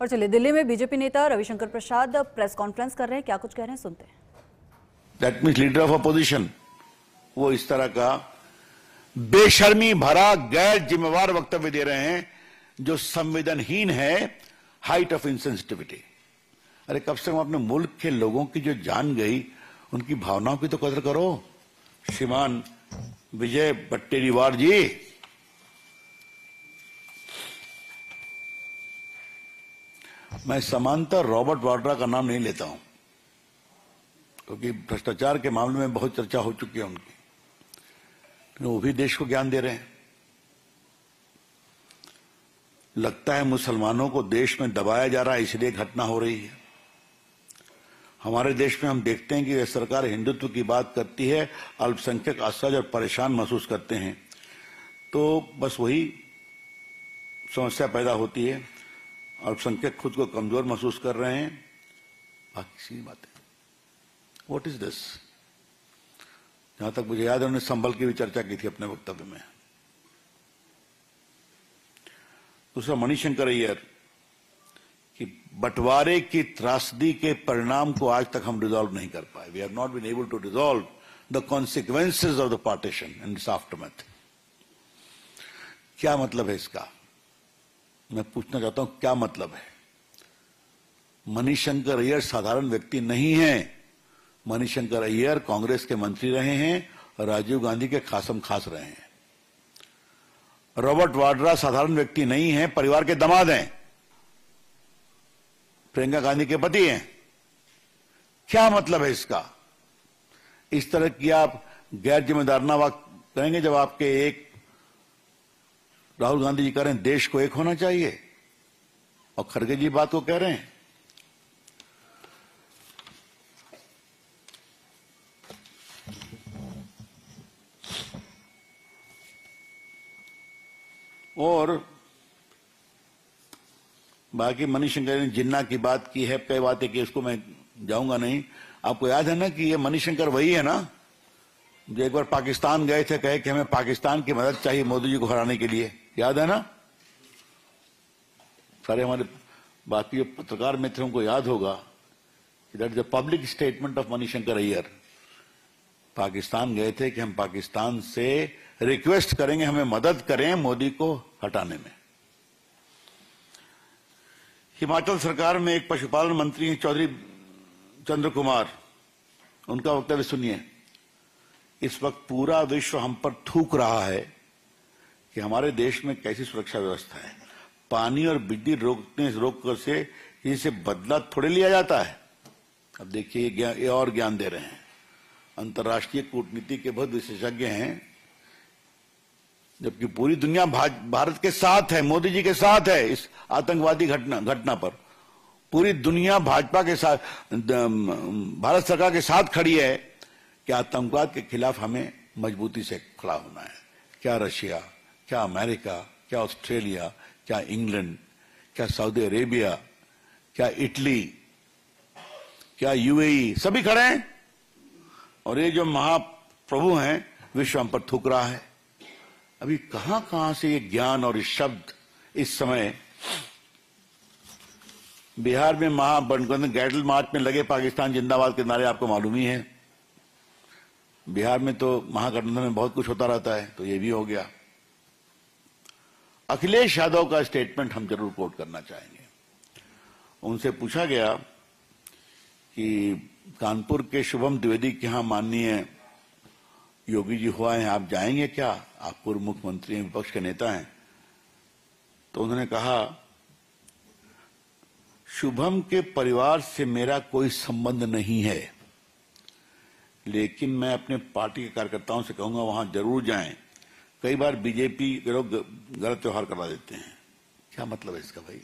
और चलिए, दिल्ली में बीजेपी नेता रविशंकर प्रसाद प्रेस कॉन्फ्रेंस कर रहे हैं, क्या कुछ कह रहे हैं सुनते हैं। That means leader of opposition वो इस तरह का बेशर्मी भरा गैर जिम्मेवार वक्तव्य दे रहे हैं जो संवेदनहीन है, हाइट ऑफ इनसेंसिटिविटी। अरे कम से कम अपने मुल्क के लोगों की जो जान गई उनकी भावनाओं की तो कदर करो। श्रीमान विजय वट्टेरीवार जी, मैं समांतर रॉबर्ट वाड्रा का नाम नहीं लेता हूं क्योंकि भ्रष्टाचार के मामले में बहुत चर्चा हो चुकी है उनकी, लेकिन वो भी देश को ज्ञान दे रहे हैं। लगता है मुसलमानों को देश में दबाया जा रहा है, इसलिए घटना हो रही है। हमारे देश में हम देखते हैं कि यह सरकार हिंदुत्व की बात करती है, अल्पसंख्यक असहज और परेशान महसूस करते हैं, तो बस वही समस्या पैदा होती है। अल्पसंख्यक खुद को कमजोर महसूस कर रहे हैं, बाकी सी बात है। What is this? जहां तक मुझे याद है, उन्होंने संबल की भी चर्चा की थी अपने वक्तव्य में। दूसरा, मणिशंकर अय्यर कि बंटवारे की त्रासदी के परिणाम को आज तक हम रिजॉल्व नहीं कर पाए। We have not been able to resolve the consequences of the partition and its aftermath. क्या मतलब है इसका? मैं पूछना चाहता हूं, क्या मतलब है? मणिशंकर अय्यर साधारण व्यक्ति नहीं है। मणिशंकर अय्यर कांग्रेस के मंत्री रहे हैं और राजीव गांधी के खासम खास रहे हैं। रॉबर्ट वाड्रा साधारण व्यक्ति नहीं है, परिवार के दामाद हैं, प्रियंका गांधी के पति हैं। क्या मतलब है इसका? इस तरह की आप गैर जिम्मेदाराना बात करेंगे जब आपके एक राहुल गांधी जी कह रहे हैं देश को एक होना चाहिए और खड़गे जी बात को कह रहे हैं। और बाकी मणिशंकर ने जिन्ना की बात की है, कई बातें की, उसको मैं जाऊंगा नहीं। आपको याद है ना कि ये मणिशंकर वही है ना जो एक बार पाकिस्तान गए थे, कहे कि हमें पाकिस्तान की मदद चाहिए मोदी जी को हराने के लिए, याद है ना? सारे हमारे बाकी जो पत्रकार मित्रों को याद होगा कि that is the public statement of Manishankar Iyer. Pakistan गए थे कि हम पाकिस्तान से रिक्वेस्ट करेंगे हमें मदद करें मोदी को हटाने में। हिमाचल सरकार में एक पशुपालन मंत्री हैं चौधरी चंद्र कुमार, उनका वक्तव्य सुनिए। इस वक्त पूरा विश्व हम पर थूक रहा है कि हमारे देश में कैसी सुरक्षा व्यवस्था है। पानी और बिजली रोकने से इसे बदला थोड़े लिया जाता है। अब देखिए ये और ज्ञान दे रहे हैं। अंतर्राष्ट्रीय कूटनीति के बहुत विशेषज्ञ हैं, जबकि पूरी दुनिया भारत के साथ है, मोदी जी के साथ है इस आतंकवादी घटना पर। पूरी दुनिया भाजपा के साथ, भारत सरकार के साथ खड़ी है कि आतंकवाद के खिलाफ हमें मजबूती से खड़ा होना है। क्या रशिया, क्या अमेरिका, क्या ऑस्ट्रेलिया, क्या इंग्लैंड, क्या सऊदी अरेबिया, क्या इटली, क्या यूएई, सभी खड़े हैं। और ये जो महाप्रभु हैं, विश्व हम पर थूक रहा है। अभी कहां से ये ज्ञान और ये शब्द इस समय? बिहार में महागठबंधन गैडल मार्च में लगे पाकिस्तान जिंदाबाद के नारे आपको मालूम ही है। बिहार में तो महागठबंधन में बहुत कुछ होता रहता है, तो ये भी हो गया। अखिलेश यादव का स्टेटमेंट हम जरूर कोट करना चाहेंगे। उनसे पूछा गया कि कानपुर के शुभम द्विवेदी के यहां माननीय योगी जी हुआ है, आप जाएंगे क्या? आप पूर्व मुख्यमंत्री हैं, विपक्ष के नेता हैं। तो उन्होंने कहा, शुभम के परिवार से मेरा कोई संबंध नहीं है, लेकिन मैं अपने पार्टी के कार्यकर्ताओं से कहूंगा वहां जरूर जाएं। कई बार बीजेपी के लोग गलत व्यवहार करा देते हैं। क्या मतलब है इसका भाई?